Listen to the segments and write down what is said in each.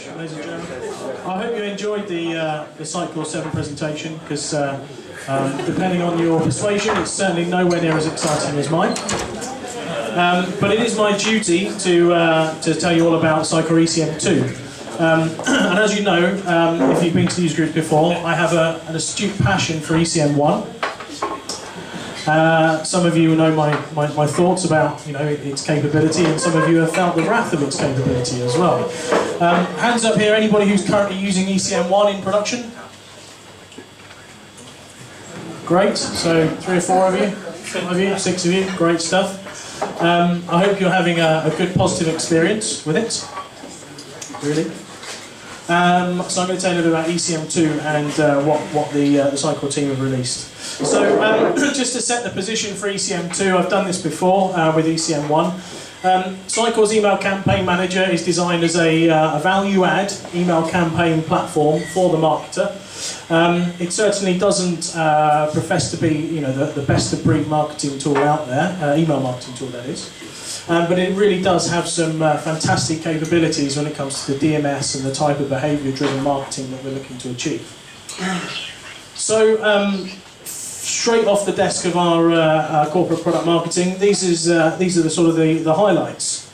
much, ladies and gentlemen. I hope you enjoyed the Sitecore 7 presentation, because depending on your persuasion, it's certainly nowhere near as exciting as mine. But it is my duty to tell you all about Sitecore ECM 2. And as you know, if you've been to these groups before, I have an astute passion for ECM 1. Some of you know my thoughts about its capability, and some of you have felt the wrath of its capability as well. Hands up here, anybody who's currently using ECM 1 in production? Great, so 3 or 4 of you, 5 of you, 6 of you, great stuff. I hope you're having a good positive experience with it, really. So I'm going to tell you a little bit about ECM 2 and what the Sitecore team have released. So just to set the position for ECM 2, I've done this before with ECM 1. Sitecore's Email Campaign Manager is designed as a value-add email campaign platform for the marketer. It certainly doesn't profess to be the best-of-breed marketing tool out there, email marketing tool that is. But it really does have some fantastic capabilities when it comes to the DMS and the type of behaviour-driven marketing that we're looking to achieve. So, straight off the desk of our corporate product marketing, these are the sort of the highlights.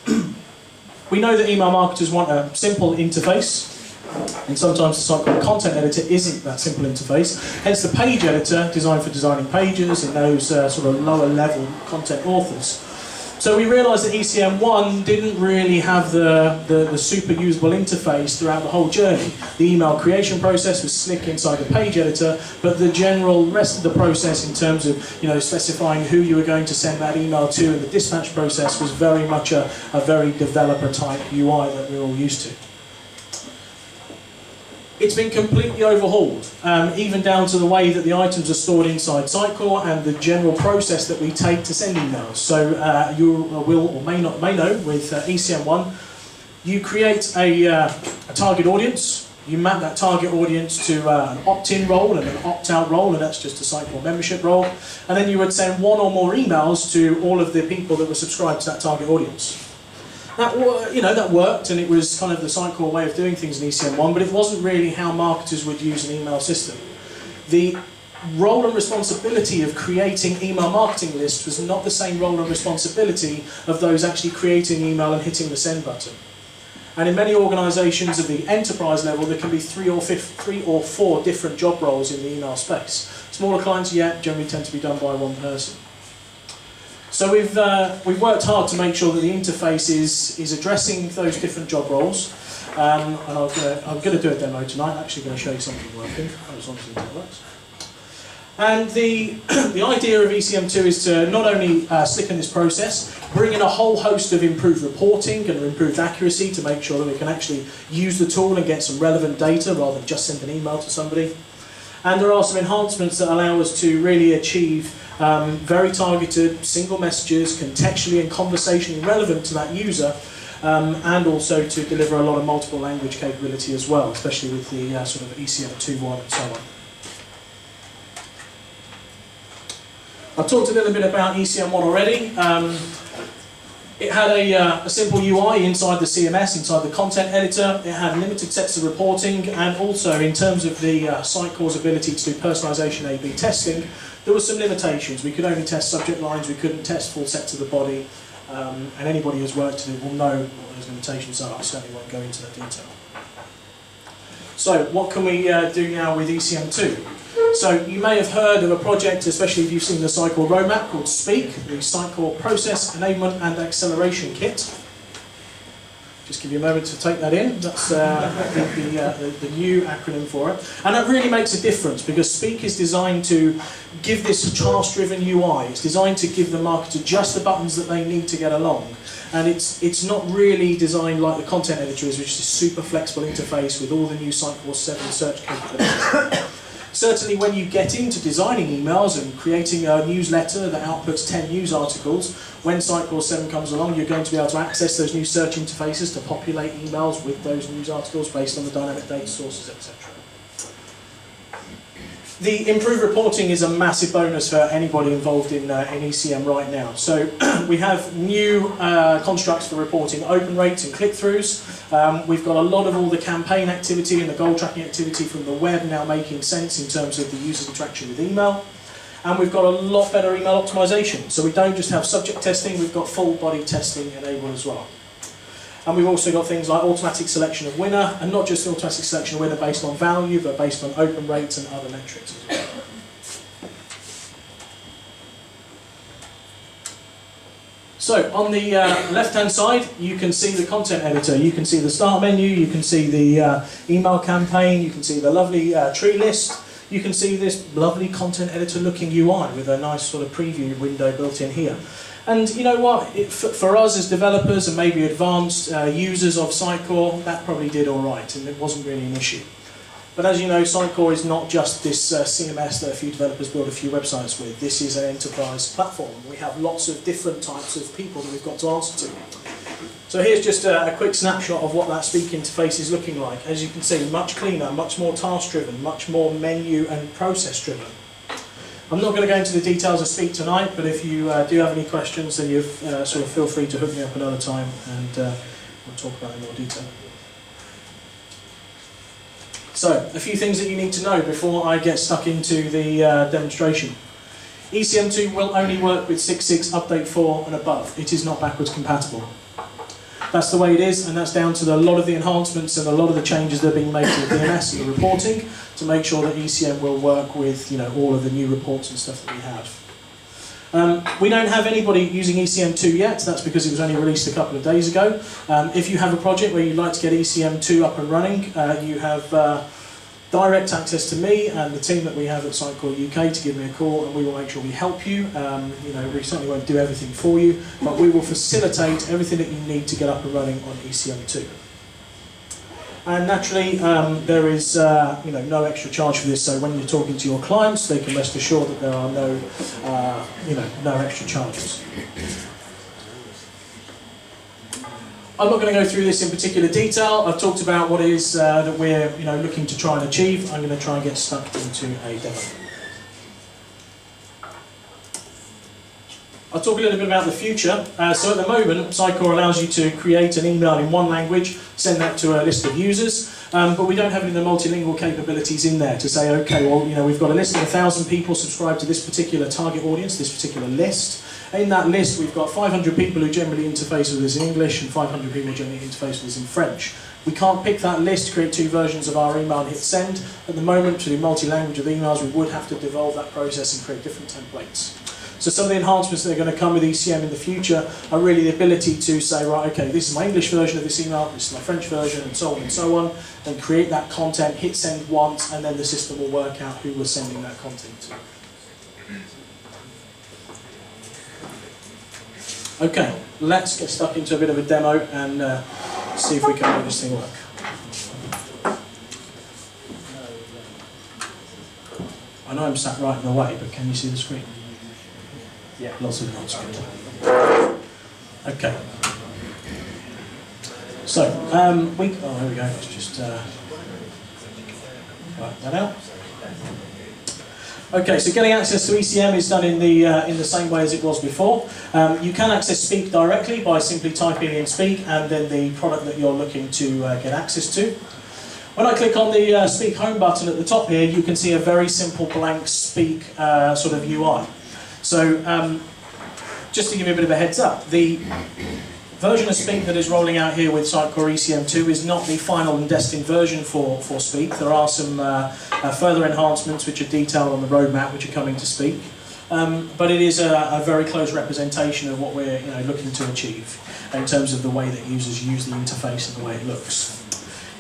We know that email marketers want a simple interface, and sometimes the Sitecore content editor isn't that simple interface. Hence the page editor, designed for designing pages and those sort of lower level content authors. So we realised that ECM 1 didn't really have the super usable interface throughout the whole journey. The email creation process was slick inside the page editor, but the general rest of the process in terms of specifying who you were going to send that email to, and the dispatch process was very much a very developer type UI that we're all used to. It's been completely overhauled, even down to the way that the items are stored inside Sitecore and the general process that we take to send emails. So you will or may know with ECM 1, you create a target audience, you map that target audience to an opt-in role and an opt-out role, and that's just a Sitecore membership role, and then you would send 1 or more emails to all of the people that were subscribed to that target audience. That worked, and it was kind of the Sitecore way of doing things in ECM 1, but it wasn't really how marketers would use an email system. The role and responsibility of creating email marketing lists was not the same role and responsibility of those actually creating email and hitting the send button. And in many organisations of the enterprise level, there can be 3 or 4 different job roles in the email space. Smaller clients, generally tend to be done by 1 person. So we've worked hard to make sure that the interface is addressing those different job roles, and I'm going to do a demo tonight. I'm actually going to show you something working, as long as it works. And the idea of ECM 2 is to not only slicken this process, bring in a whole host of improved reporting and improved accuracy to make sure that we can actually use the tool and get some relevant data rather than just send an email to somebody. And there are some enhancements that allow us to really achieve very targeted single messages, contextually and conversationally relevant to that user, and also to deliver a lot of multiple language capability as well, especially with the sort of ECM 2.1 and so on. I've talked a little bit about ECM 1 already. It had a simple UI inside the CMS, inside the content editor. It had limited sets of reporting, and also in terms of the Sitecore's ability to do personalization A/B testing, there were some limitations. We could only test subject lines, we couldn't test full sets of the body, and anybody who's worked with it will know what those limitations are. I certainly won't go into that detail. So what can we do now with ECM 2? So you may have heard of a project, especially if you've seen the Sitecore roadmap, called SPEAK, the Sitecore Process Enablement and Acceleration Kit. Just give you a moment to take that in. That's the new acronym for it. And that really makes a difference, because SPEAK is designed to give this task-driven UI. It's designed to give the marketer just the buttons that they need to get along. And it's not really designed like the content editor is, which is a super flexible interface with all the new Sitecore 7 search capabilities. Certainly when you get into designing emails and creating a newsletter that outputs 10 news articles, when Sitecore 7 comes along, you're going to be able to access those new search interfaces to populate emails with those news articles based on the dynamic data sources, etc. The improved reporting is a massive bonus for anybody involved in ECM right now. So we have new constructs for reporting open rates and click-throughs. We've got a lot of all the campaign activity and the goal tracking activity from the web now making sense in terms of the user's interaction with email. And we've got a lot better email optimization. So we don't just have subject testing, we've got full body testing enabled as well. And we've also got things like automatic selection of winner, and not just automatic selection of winner based on value, but based on open rates and other metrics as well. So on the left-hand side, you can see the content editor. You can see the start menu, you can see the email campaign, you can see the lovely tree list. You can see this lovely content editor looking UI with a nice sort of preview window built in here. And you know what, for us as developers and maybe advanced users of Sitecore, that probably did all right and it wasn't really an issue. But as you know, Sitecore is not just this CMS that a few developers build a few websites with. This is an enterprise platform. We have lots of different types of people that we've got to answer to. So here's just a quick snapshot of what that speak interface is looking like. As you can see, much cleaner, much more task-driven, much more menu and process-driven. I'm not going to go into the details of Speak tonight, but if you do have any questions, then you sort of feel free to hook me up another time and we'll talk about it in more detail. So, a few things that you need to know before I get stuck into the demonstration. ECM2 will only work with 6.6 Update 4 and above. It is not backwards compatible. That's the way it is, and that's down to a lot of the enhancements and a lot of the changes that are being made to the DNS and the reporting to make sure that ECM will work with all of the new reports and stuff that we have. We don't have anybody using ECM2 yet. That's because it was only released a couple of days ago. If you have a project where you'd like to get ECM2 up and running, you have direct access to me and the team that we have at Sitecore UK to give me a call, and we will make sure we help you. We certainly won't do everything for you, but we will facilitate everything that you need to get up and running on ECM2. And naturally, there is no extra charge for this. So when you're talking to your clients, they can rest assured that there are no extra charges. I'm not going to go through this in particular detail. I've talked about what it is that we're looking to try and achieve. I'm going to try and get stuck into a demo. I'll talk a little bit about the future. So at the moment, Sitecore allows you to create an email in one language, send that to a list of users, but we don't have any of the multilingual capabilities in there to say, okay, well, we've got a list of 1,000 people subscribed to this particular target audience, this particular list. In that list, we've got 500 people who generally interface with us in English and 500 people who generally interface with us in French. We can't pick that list, create two versions of our email and hit send. At the moment, to do multi-language of emails, we would have to devolve that process and create different templates. So some of the enhancements that are going to come with ECM in the future are really the ability to say, right, okay, this is my English version of this email, this is my French version, and so on, and create that content, hit send once, and then the system will work out who we're sending that content to. Okay, let's get stuck into a bit of a demo and see if we can make this thing work. I know I'm sat right in the way, but can you see the screen? Yeah, lots of notes. Okay. So, there we go. Let's just work that out. Okay, so getting access to ECM is done in the same way as it was before. You can access Speak directly by simply typing in Speak and then the product that you're looking to get access to. When I click on the Speak Home button at the top here, you can see a very simple blank Speak sort of UI. So, just to give you a bit of a heads up, the version of Speak that is rolling out here with Sitecore ECM2 is not the final and destined version for Speak. There are some further enhancements which are detailed on the roadmap which are coming to Speak. But it is a very close representation of what we're looking to achieve in terms of the way that users use the interface and the way it looks.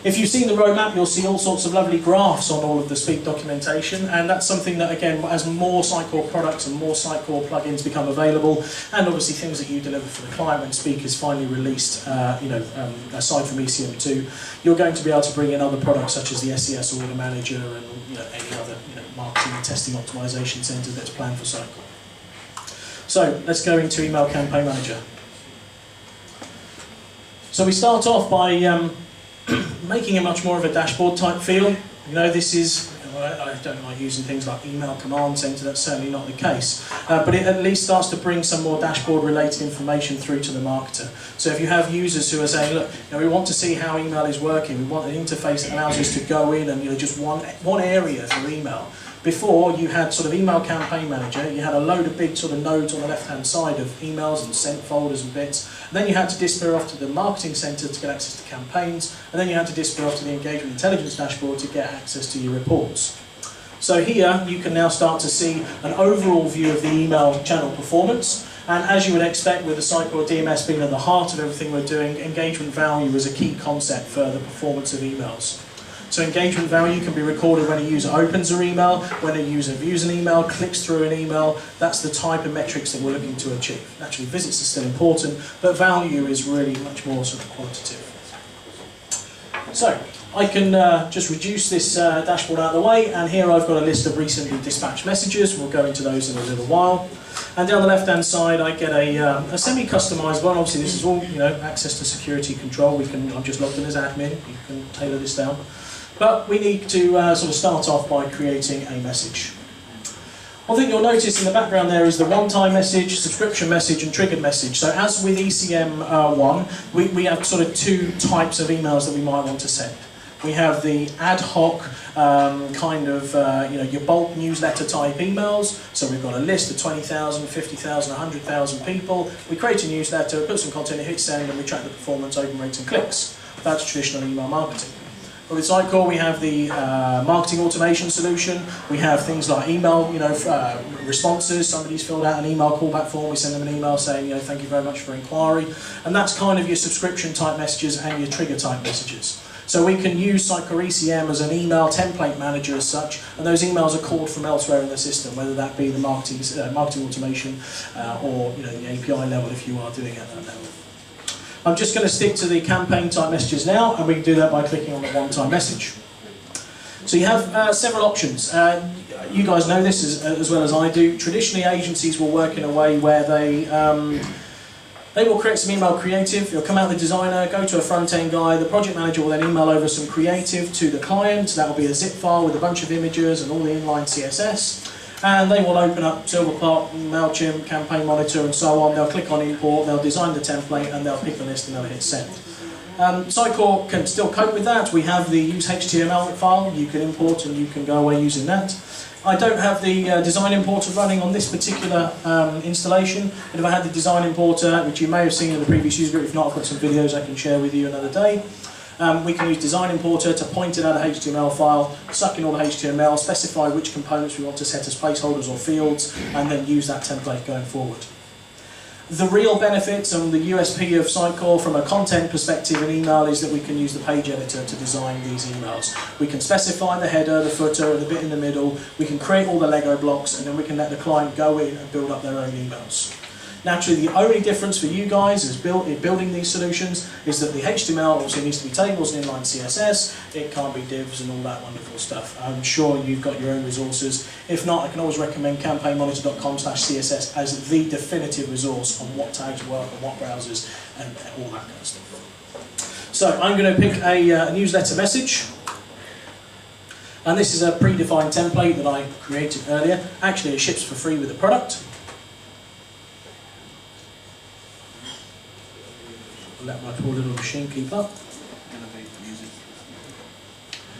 If you've seen the roadmap, you'll see all sorts of lovely graphs on all of the Speak documentation, and that's something that, again, as more Sitecore products and more Sitecore plugins become available, and obviously things that you deliver for the client when Speak is finally released, aside from ECM2, you're going to be able to bring in other products such as the SES Order Manager and any other marketing and testing optimization center that's planned for Sitecore. So let's go into Email Campaign Manager. So we start off by making it much more of a dashboard type feel. This is, I don't like using things like email command center, that's certainly not the case. But it at least starts to bring some more dashboard related information through to the marketer. So if you have users who are saying, look, we want to see how email is working, we want an interface that allows us to go in and just one area for email. Before, you had sort of email campaign manager, you had a load of big sort of nodes on the left-hand side of emails and sent folders and bits. And then you had to disappear off to the marketing center to get access to campaigns. And then you had to disappear off to the engagement intelligence dashboard to get access to your reports. So here, you can now start to see an overall view of the email channel performance. And as you would expect with the Sitecore DMS being at the heart of everything we're doing, engagement value is a key concept for the performance of emails. So engagement value can be recorded when a user opens an email, when a user views an email, clicks through an email. That's the type of metrics that we're looking to achieve. Naturally, visits are still important, but value is really much more sort of quantitative. So I can just reduce this dashboard out of the way, and here I've got a list of recently dispatched messages. We'll go into those in a little while. And down the left-hand side, I get a semi-customized one. Obviously, this is all access to security control. I'm just logged in as admin. You can tailor this down. But we need to sort of start off by creating a message. One thing you'll notice in the background there is the one-time message, subscription message, and triggered message. So as with ECM 1, we have sort of two types of emails that we might want to send. We have the ad hoc your bulk newsletter type emails. So we've got a list of 20,000, 50,000, 100,000 people. We create a newsletter, put some content, hit send, and we track the performance, open rates, and clicks. That's traditional email marketing. But with Sitecore, we have the marketing automation solution. We have things like email, responses. Somebody's filled out an email callback form. We send them an email saying, thank you very much for inquiry. And that's kind of your subscription type messages and your trigger type messages. So we can use Sitecore ECM as an email template manager as such, and those emails are called from elsewhere in the system, whether that be the marketing automation or the API level if you are doing it at that level. I'm just going to stick to the campaign type messages now, and we can do that by clicking on the one-time message. So you have several options. You guys know this as well as I do. Traditionally, agencies will work in a way where they will create some email creative. They'll come out the designer, go to a front-end guy. The project manager will then email over some creative to the client. That will be a zip file with a bunch of images and all the inline CSS. And they will open up Silverpop, MailChimp, Campaign Monitor, and so on. They'll click on import, they'll design the template, and they'll pick the list and they'll hit send. Sitecore can still cope with that. We have the use HTML file. You can import and you can go away using that. I don't have the design importer running on this particular installation. But if I had the design importer, which you may have seen in the previous user group, if not, I've got some videos I can share with you another day. We can use Design Importer to point it at a HTML file, suck in all the HTML, specify which components we want to set as placeholders or fields, and then use that template going forward. The real benefits and the USP of Sitecore from a content perspective in email is that we can use the page editor to design these emails. We can specify the header, the footer, the bit in the middle, we can create all the Lego blocks, and then we can let the client go in and build up their own emails. Naturally, the only difference for you guys is building these solutions is that the HTML also needs to be tables and inline CSS. It can't be divs and all that wonderful stuff. I'm sure you've got your own resources. If not, I can always recommend campaignmonitor.com/CSS as the definitive resource on what tags work and what browsers and all that kind of stuff. So I'm going to pick a newsletter message. And this is a predefined template that I created earlier. Actually, it ships for free with the product. I'll let my poor little machine keep up.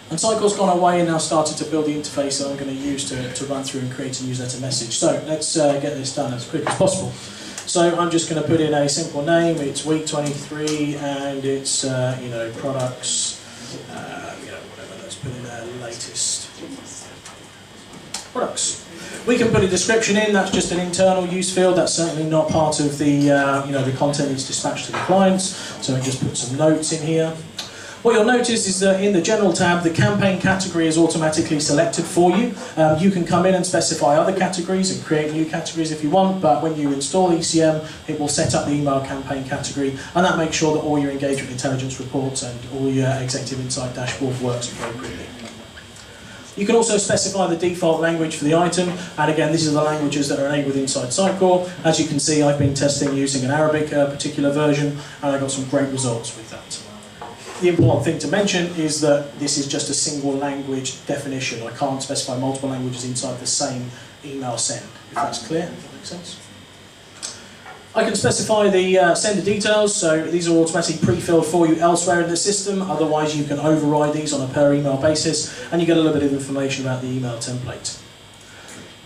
And Sitecore's gone away and now started to build the interface that I'm going to use to run through and create a newsletter message. So let's get this done as quick as possible. So I'm just going to put in a simple name. It's week 23 and it's products. Whatever. Let's put in our latest products. We can put a description in. That's just an internal use field. That's certainly not part of the the content that's dispatched to the clients. So I just put some notes in here. What you'll notice is that in the General tab, the campaign category is automatically selected for you. You can come in and specify other categories and create new categories if you want, but when you install ECM, it will set up the email campaign category, and that makes sure that all your engagement intelligence reports and all your executive insight dashboard works appropriately. You can also specify the default language for the item, and again, these are the languages that are enabled inside Sitecore. As you can see, I've been testing using an Arabic particular version, and I got some great results with that. The important thing to mention is that this is just a single language definition. I can't specify multiple languages inside the same email send, if that's clear, if that makes sense. I can specify the sender details, so these are automatically pre-filled for you elsewhere in the system, otherwise you can override these on a per email basis, and you get a little bit of information about the email template.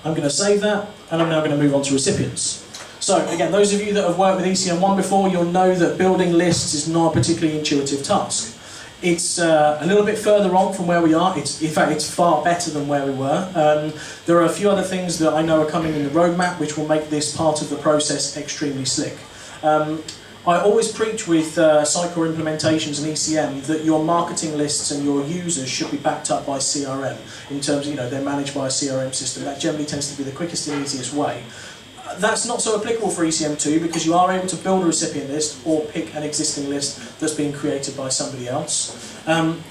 I'm going to save that, and I'm now going to move on to recipients. So again, those of you that have worked with ECM1 before, you'll know that building lists is not a particularly intuitive task. It's a little bit further on from where we are. In fact, it's far better than where we were. There are a few other things that I know are coming in the roadmap which will make this part of the process extremely slick. I always preach with Sitecore implementations and ECM that your marketing lists and your users should be backed up by CRM in terms of, they're managed by a CRM system. That generally tends to be the quickest and easiest way. That's not so applicable for ECM2 because you are able to build a recipient list or pick an existing list that's been created by somebody else.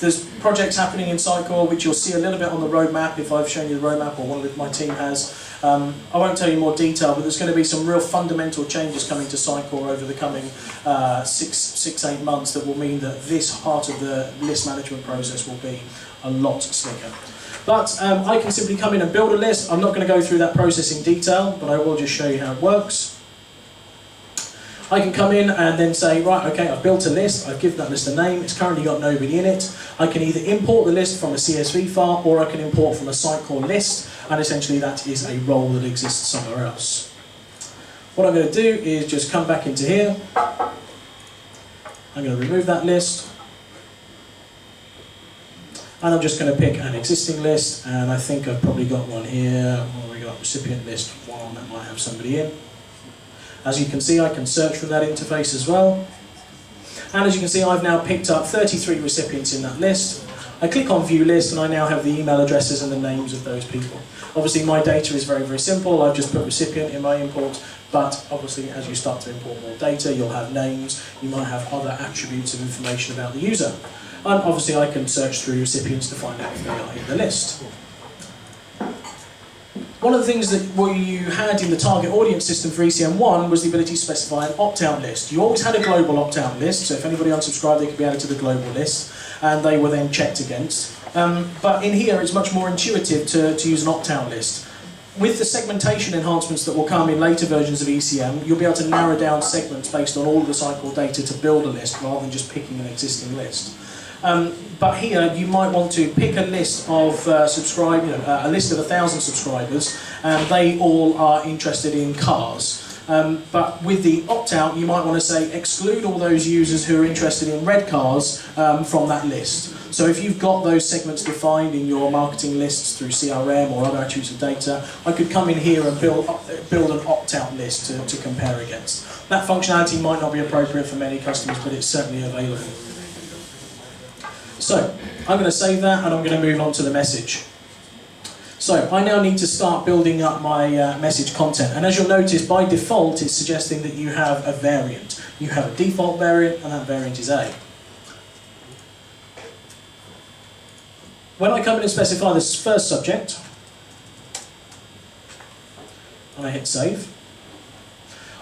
There's projects happening in Sitecore which you'll see a little bit on the roadmap if I've shown you the roadmap or one of my team has. I won't tell you more detail, but there's going to be some real fundamental changes coming to Sitecore over the coming 6-8 months that will mean that this part of the list management process will be a lot slicker. But I can simply come in and build a list. I'm not going to go through that process in detail, but I will just show you how it works. I can come in and then say, right, okay, I've built a list, I've given that list a name, it's currently got nobody in it. I can either import the list from a CSV file or I can import from a Sitecore list, and essentially that is a role that exists somewhere else. What I'm going to do is just come back into here. I'm going to remove that list. And I'm just going to pick an existing list, and I think I've probably got one here. We got recipient list 1 that might have somebody in. As you can see, I can search from that interface as well. And as you can see, I've now picked up 33 recipients in that list. I click on View List, and I now have the email addresses and the names of those people. Obviously, my data is very, very simple. I've just put recipient in my import, but obviously, as you start to import more data, you'll have names. You might have other attributes of information about the user. And obviously I can search through recipients to find out if they are in the list. One of the things that you had in the target audience system for ECM1 was the ability to specify an opt-out list. You always had a global opt-out list, so if anybody unsubscribed they could be added to the global list, and they were then checked against. But in here it's much more intuitive to use an opt-out list. With the segmentation enhancements that will come in later versions of ECM, you'll be able to narrow down segments based on all of the Sitecore data to build a list rather than just picking an existing list. But here you might want to pick a list of a list of 1,000 subscribers, and they all are interested in cars. But with the opt-out, you might want to say exclude all those users who are interested in red cars from that list. So if you've got those segments defined in your marketing lists through CRM or other attributes of data, I could come in here and build an opt-out list to compare against. That functionality might not be appropriate for many customers, but it's certainly available. So, I'm going to save that and I'm going to move on to the message. So, I now need to start building up my message content. And as you'll notice, by default, it's suggesting that you have a variant. You have a default variant, and that variant is A. When I come in and specify this first subject, and I hit save,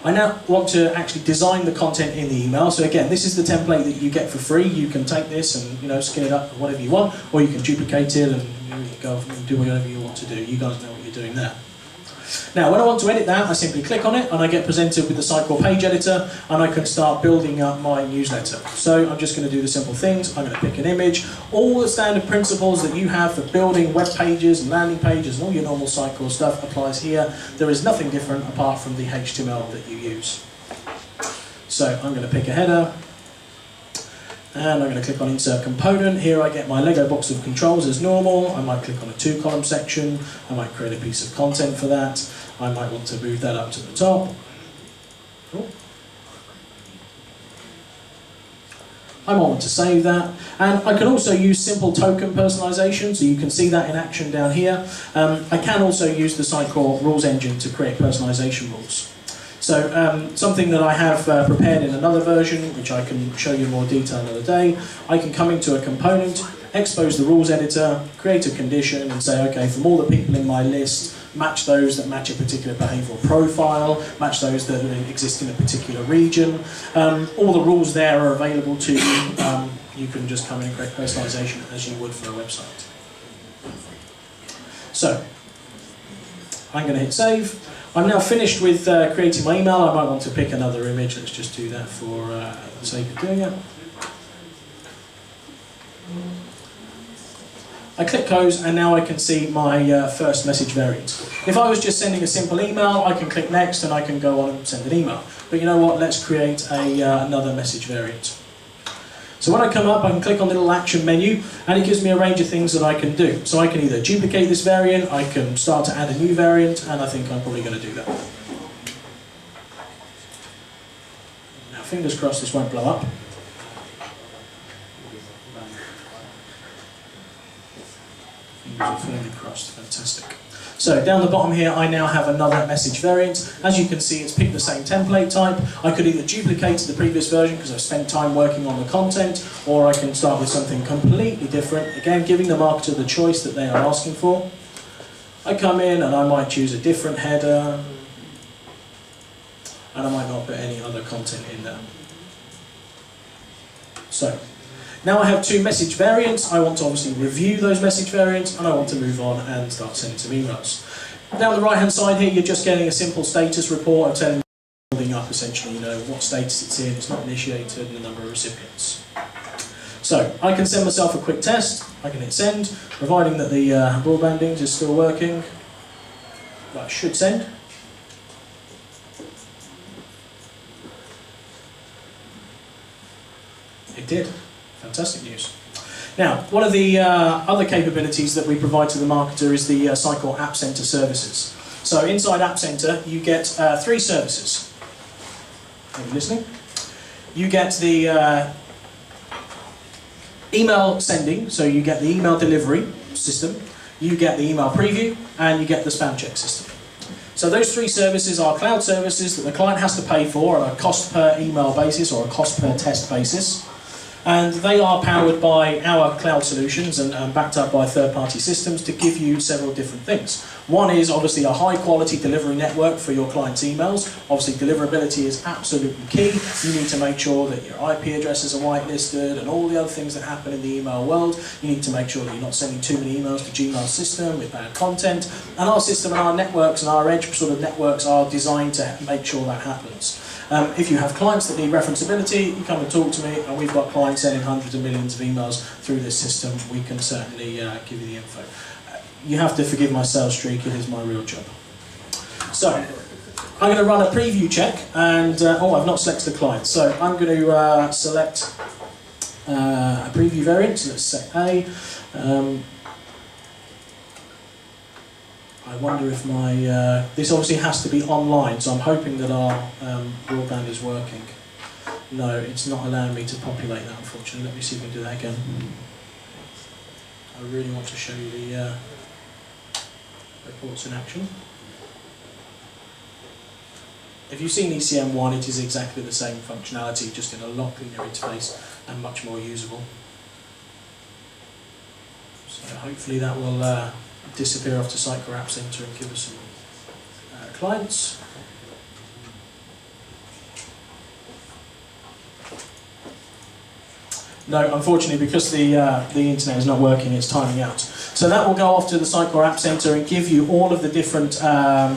I now want to actually design the content in the email. So again, this is the template that you get for free. You can take this and skin it up whatever you want, or you can duplicate it and go and do whatever you want to do. You guys know what you're doing there. Now, when I want to edit that, I simply click on it and I get presented with the Sitecore page editor, and I can start building up my newsletter. So I'm just going to do the simple things. I'm going to pick an image. All the standard principles that you have for building web pages and landing pages and all your normal Sitecore stuff applies here. There is nothing different apart from the HTML that you use. So I'm going to pick a header. And I'm going to click on Insert Component. Here I get my Lego box of controls as normal. I might click on a 2-column section. I might create a piece of content for that. I might want to move that up to the top. Cool. I might want to save that. And I can also use simple token personalization, so you can see that in action down here. I can also use the Sitecore rules engine to create personalization rules. So something that I have prepared in another version, which I can show you in more detail another day, I can come into a component, expose the rules editor, create a condition and say, okay, from all the people in my list, match those that match a particular behavioural profile, match those that exist in a particular region. All the rules there are available to you you can just come in and create personalization as you would for a website. So, I'm going to hit save. I'm now finished with creating my email. I might want to pick another image. Let's just do that for the sake of doing it. I click close, and now I can see my first message variant. If I was just sending a simple email, I can click next and I can go on and send an email. But you know what, let's create another message variant. So when I come up, I can click on the little action menu, and it gives me a range of things that I can do. So I can either duplicate this variant, I can start to add a new variant, and I think I'm probably going to do that. Now fingers crossed this won't blow up. Fingers are firmly crossed, fantastic. So down the bottom here, I now have another message variant. As you can see, it's picked the same template type. I could either duplicate the previous version because I've spent time working on the content, or I can start with something completely different. Again, giving the marketer the choice that they are asking for. I come in and I might choose a different header, and I might not put any other content in there. So, now I have two message variants. I want to obviously review those message variants, and I want to move on and start sending some emails. Down the right hand side here, you're just getting a simple status report of telling you building up essentially, what status it's in, it's not initiated, and the number of recipients. So I can send myself a quick test. I can hit send, providing that the broadband link is still working. That should send. It did. Fantastic news. Now, one of the other capabilities that we provide to the marketer is the Sitecore App Center services. So inside App Center, you get 3 services. Are you listening? You get the email sending, so you get the email delivery system, you get the email preview, and you get the spam check system. So those 3 services are cloud services that the client has to pay for on a cost per email basis or a cost per test basis. And they are powered by our cloud solutions and backed up by third-party systems to give you several different things. One is obviously a high-quality delivery network for your clients' emails. Obviously, deliverability is absolutely key. You need to make sure that your IP addresses are whitelisted and all the other things that happen in the email world. You need to make sure that you're not sending too many emails to Gmail's system with bad content. And our system and our networks and our edge sort of networks are designed to make sure that happens. If you have clients that need referenceability, you come and talk to me, and we've got clients sending hundreds of millions of emails through this system. We can certainly give you the info. You have to forgive my sales streak, it is my real job. So, I'm going to run a preview check, and I've not selected the client. So, I'm going to select a preview variant, so let's set A. I wonder if my, this obviously has to be online, so I'm hoping that our broadband is working. No, it's not allowing me to populate that, unfortunately. Let me see if we can do that again. I really want to show you the reports in action. If you've seen ECM 1, it is exactly the same functionality, just in a lot cleaner interface and much more usable. So hopefully that will disappear off to Sitecore App Center and give us some clients. No, unfortunately, because the internet is not working, it's timing out. So that will go off to the Sitecore App Center and give you all of the different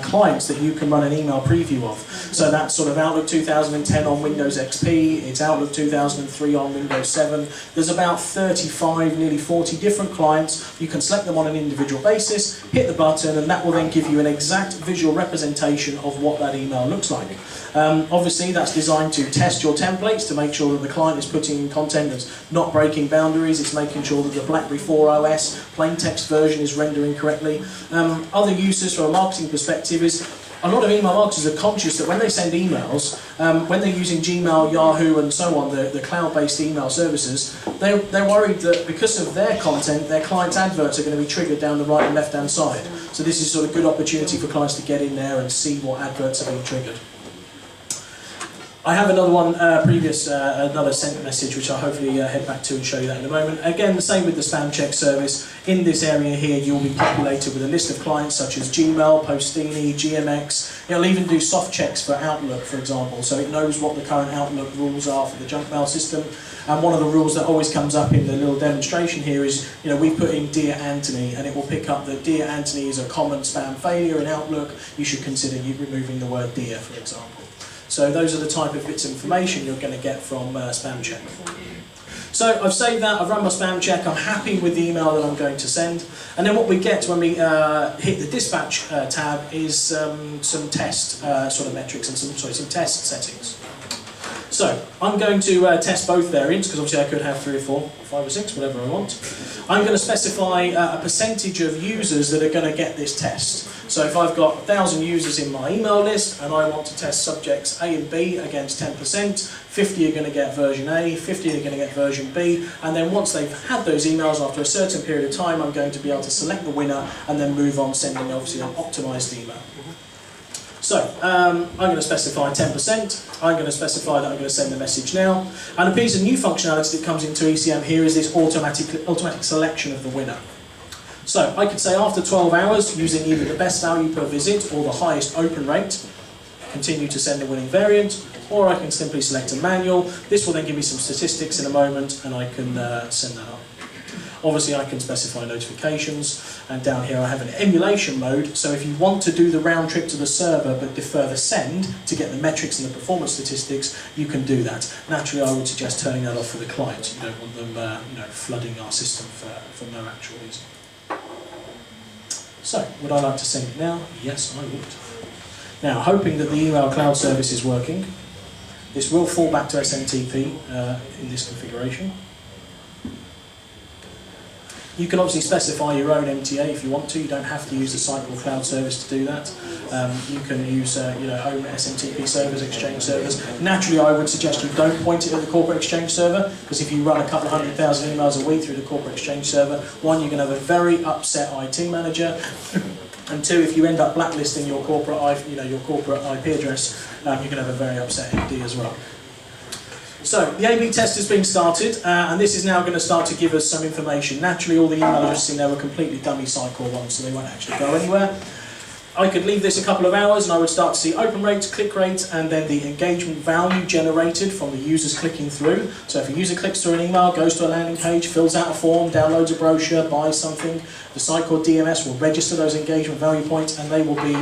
clients that you can run an email preview of. So that's sort of Outlook 2010 on Windows XP, it's Outlook 2003 on Windows 7. There's about 35, nearly 40 different clients. You can select them on an individual basis, hit the button, and that will then give you an exact visual representation of what that email looks like. Obviously, that's designed to test your templates to make sure that the client is putting in content that's not breaking boundaries. It's making sure that the BlackBerry 4 OS plain text version is rendering correctly. Other uses from a marketing perspective is a lot of email marketers are conscious that when they send emails, when they're using Gmail, Yahoo and so on, the cloud-based email services, they're worried that because of their content, their clients' adverts are going to be triggered down the right and left-hand side. So this is sort of a good opportunity for clients to get in there and see what adverts are being triggered. I have another one, another sent message, which I'll hopefully head back to and show you that in a moment. Again, the same with the spam check service. In this area here, you'll be populated with a list of clients such as Gmail, Postini, GMX. It'll even do soft checks for Outlook, for example, so it knows what the current Outlook rules are for the junk mail system. And one of the rules that always comes up in the little demonstration here is, we put in Dear Anthony, and it will pick up that Dear Anthony is a common spam failure in Outlook. You should consider removing the word Dear, for example. So those are the type of bits of information you're going to get from spam check. So I've saved that, I've run my spam check, I'm happy with the email that I'm going to send. And then what we get when we hit the dispatch tab is some test sort of metrics and some test settings. So I'm going to test both variants, because obviously I could have 3 or 4, 5 or 6, whatever I want. I'm going to specify a percentage of users that are going to get this test. So if I've got 1,000 users in my email list and I want to test subjects A and B against 10%, 50 are going to get version A, 50 are going to get version B, and then once they've had those emails after a certain period of time, I'm going to be able to select the winner and then move on sending obviously an optimised email. So, I'm going to specify 10%, I'm going to specify that I'm going to send the message now, and a piece of new functionality that comes into ECM here is this automatic selection of the winner. So, I could say after 12 hours, using either the best value per visit or the highest open rate, continue to send the winning variant, or I can simply select a manual. This will then give me some statistics in a moment, and I can send that up. Obviously I can specify notifications, and down here I have an emulation mode, so if you want to do the round trip to the server but defer the send to get the metrics and the performance statistics, you can do that. Naturally I would suggest turning that off for the client. You don't want them flooding our system for no actual reason. So, would I like to send it now? Yes, I would. Now, hoping that the email cloud service is working, this will fall back to SMTP in this configuration. You can obviously specify your own MTA if you want to. You don't have to use the Sitecore cloud service to do that. You can use own SMTP servers, Exchange servers. Naturally, I would suggest you don't point it at the corporate Exchange server, because if you run a couple of 100,000 emails a week through the corporate Exchange server, one, you're going to have a very upset IT manager, and two, if you end up blacklisting your corporate IP address, you're going to have a very upset MD as well. So, the A/B test has been started, and this is now going to start to give us some information. Naturally, all the email addresses in there were completely dummy Sitecore ones, so they won't actually go anywhere. I could leave this a couple of hours and I would start to see open rates, click rates, and then the engagement value generated from the users clicking through. So if a user clicks through an email, goes to a landing page, fills out a form, downloads a brochure, buys something, the Sitecore DMS will register those engagement value points, and they will be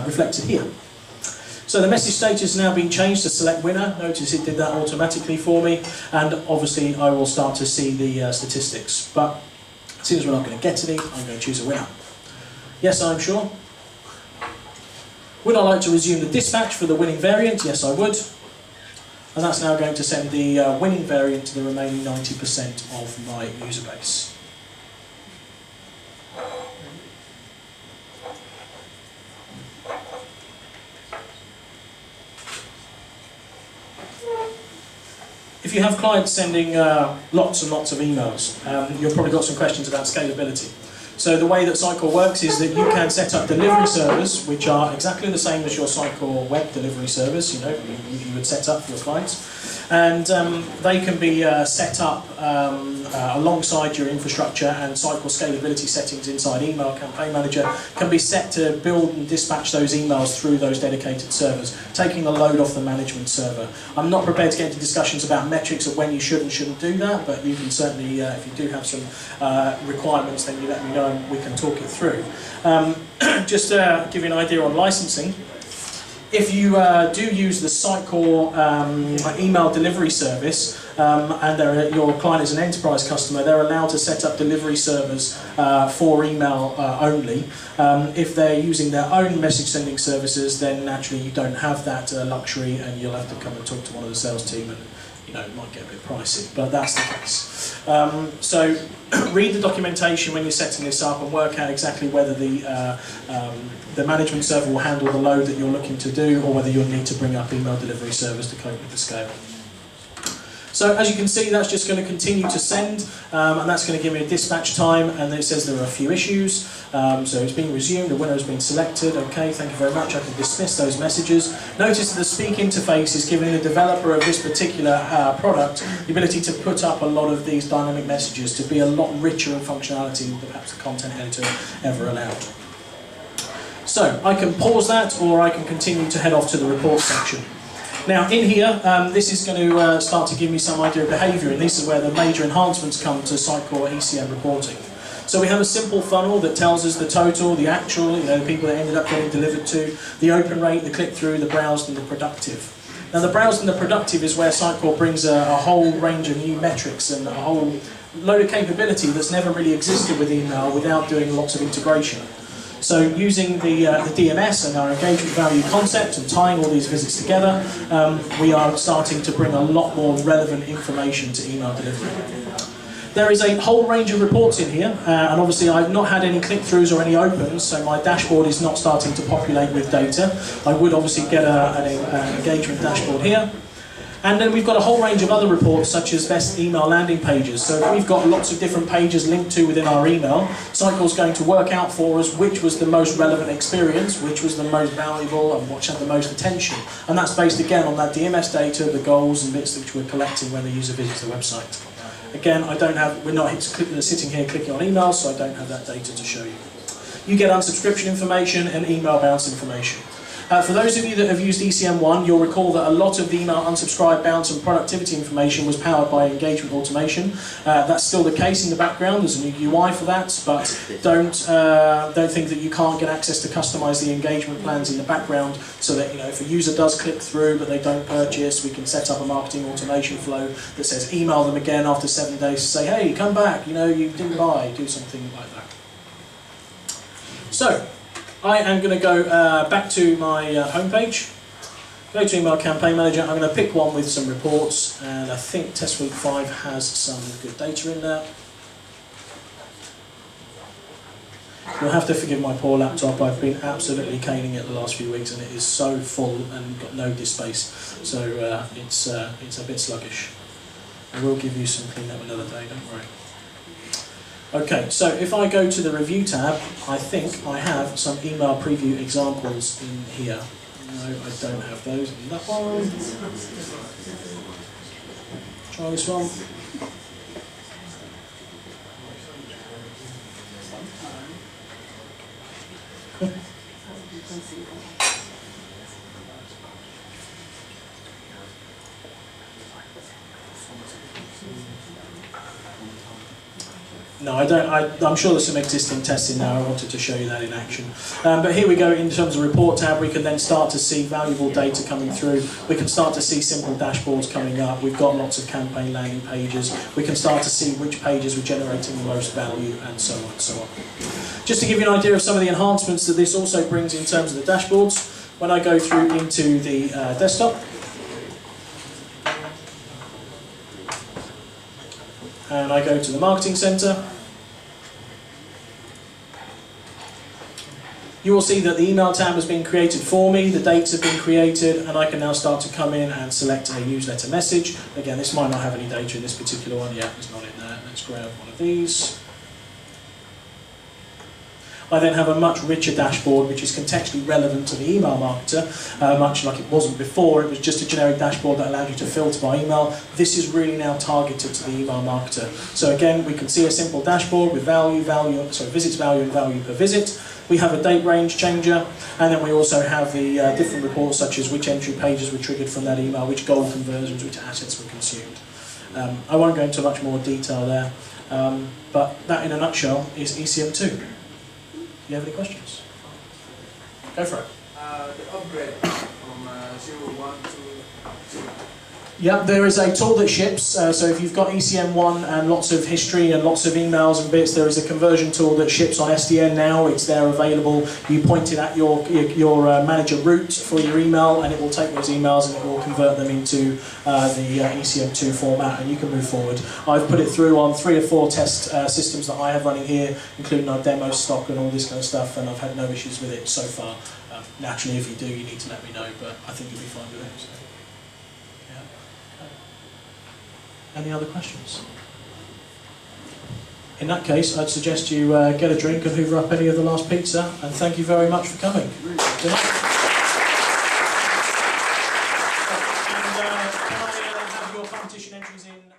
reflected here. So the message status has now been changed to select winner. Notice it did that automatically for me, and obviously I will start to see the statistics. But as soon as we're not going to get any, I'm going to choose a winner. Yes, I'm sure. Would I like to resume the dispatch for the winning variant? Yes, I would. And that's now going to send the winning variant to the remaining 90% of my user base. If you have clients sending lots and lots of emails, you've probably got some questions about scalability. So the way that Sitecore works is that you can set up delivery servers, which are exactly the same as your Sitecore web delivery service, you would set up for your clients. And they can be set up alongside your infrastructure, and Sitecore scalability settings inside Email Campaign Manager can be set to build and dispatch those emails through those dedicated servers, taking the load off the management server. I'm not prepared to get into discussions about metrics of when you should and shouldn't do that, but you can certainly, if you do have some requirements, then you let me know and we can talk it through. Just to give you an idea on licensing, if you do use the Sitecore email delivery service, and your client is an enterprise customer, they're allowed to set up delivery servers for email only. If they're using their own message sending services, then naturally you don't have that luxury, and you'll have to come and talk to one of the sales team, and it might get a bit pricey, but that's the case. So read the documentation when you're setting this up and work out exactly whether the management server will handle the load that you're looking to do, or whether you'll need to bring up email delivery servers to cope with the scale. So as you can see, that's just going to continue to send, and that's going to give me a dispatch time, and then it says there are a few issues. So it's been resumed, the winner has been selected. Okay, thank you very much. I can dismiss those messages. Notice that the speak interface is giving the developer of this particular product the ability to put up a lot of these dynamic messages to be a lot richer in functionality than perhaps the content editor ever allowed. So I can pause that, or I can continue to head off to the report section. Now in here, this is going to start to give me some idea of behaviour, and this is where the major enhancements come to Sitecore ECM reporting. So we have a simple funnel that tells us the total, the actual, the people that ended up getting delivered to, the open rate, the click-through, the browsed and the productive. Now the browsed and the productive is where Sitecore brings a whole range of new metrics and a whole load of capability that's never really existed with email without doing lots of integration. So using the DMS and our engagement value concept and tying all these visits together, we are starting to bring a lot more relevant information to email delivery. There is a whole range of reports in here, and obviously I've not had any click-throughs or any opens, so my dashboard is not starting to populate with data. I would obviously get an engagement dashboard here. And then we've got a whole range of other reports, such as best email landing pages. So if we've got lots of different pages linked to within our email, Sitecore's going to work out for us which was the most relevant experience, which was the most valuable, and which had the most attention. And that's based again on that DMS data, the goals and bits which we're collecting when the user visits the website. Again, we're not sitting here clicking on emails, so I don't have that data to show you. You get unsubscription information and email bounce information. For those of you that have used ECM1, you'll recall that a lot of the email unsubscribe, bounce and productivity information was powered by engagement automation. That's still the case in the background. There's a new UI for that, but don't think that you can't get access to customize the engagement plans in the background, so that if a user does click through but they don't purchase, we can set up a marketing automation flow that says email them again after 7 days to say, hey, come back, you didn't buy, do something like that. So, I am going to go back to my homepage, go to Email Campaign Manager. I'm going to pick one with some reports, and I think Test Week 5 has some good data in there. You'll have to forgive my poor laptop. I've been absolutely caning it the last few weeks, and it is so full and got no disk space, so it's a bit sluggish. I will give you some cleanup another day, don't worry. Okay, so if I go to the Review tab, I think I have some email preview examples in here. No, I don't have those in that one. Try this one. No, I don't. I'm sure there's some existing tests in there. I wanted to show you that in action. But here we go. In terms of Report tab, we can then start to see valuable data coming through. We can start to see simple dashboards coming up. We've got lots of campaign landing pages. We can start to see which pages were generating the most value, and so on and so on. Just to give you an idea of some of the enhancements that this also brings in terms of the dashboards, when I go through into the desktop, and I go to the Marketing Center, you will see that the email tab has been created for me, the dates have been created, and I can now start to come in and select a newsletter message. Again, this might not have any data in this particular one. Yeah, it's not in there. Let's grab one of these. I then have a much richer dashboard which is contextually relevant to the email marketer, much like it wasn't before. It was just a generic dashboard that allowed you to filter by email. This is really now targeted to the email marketer. So again, we can see a simple dashboard with visits value and value per visit. We have a date range changer, and then we also have the different reports such as which entry pages were triggered from that email, which goal conversions, which assets were consumed. I won't go into much more detail there, but that in a nutshell is ECM2. Do you have any questions? Go for it. The upgrade from 0.1 to 2. Yeah, there is a tool that ships, so if you've got ECM1 and lots of history and lots of emails and bits, there is a conversion tool that ships on SDN now. It's there available. You point it at your manager route for your email, and it will take those emails and it will convert them into the ECM2 format, and you can move forward. I've put it through on 3 or 4 test systems that I have running here, including our demo stock and all this kind of stuff, and I've had no issues with it so far. Naturally, if you do, you need to let me know, but I think you'll be fine with it. So. Any other questions? In that case, I'd suggest you get a drink and hoover up any of the last pizza, and thank you very much for coming. And, can I have your competition entries in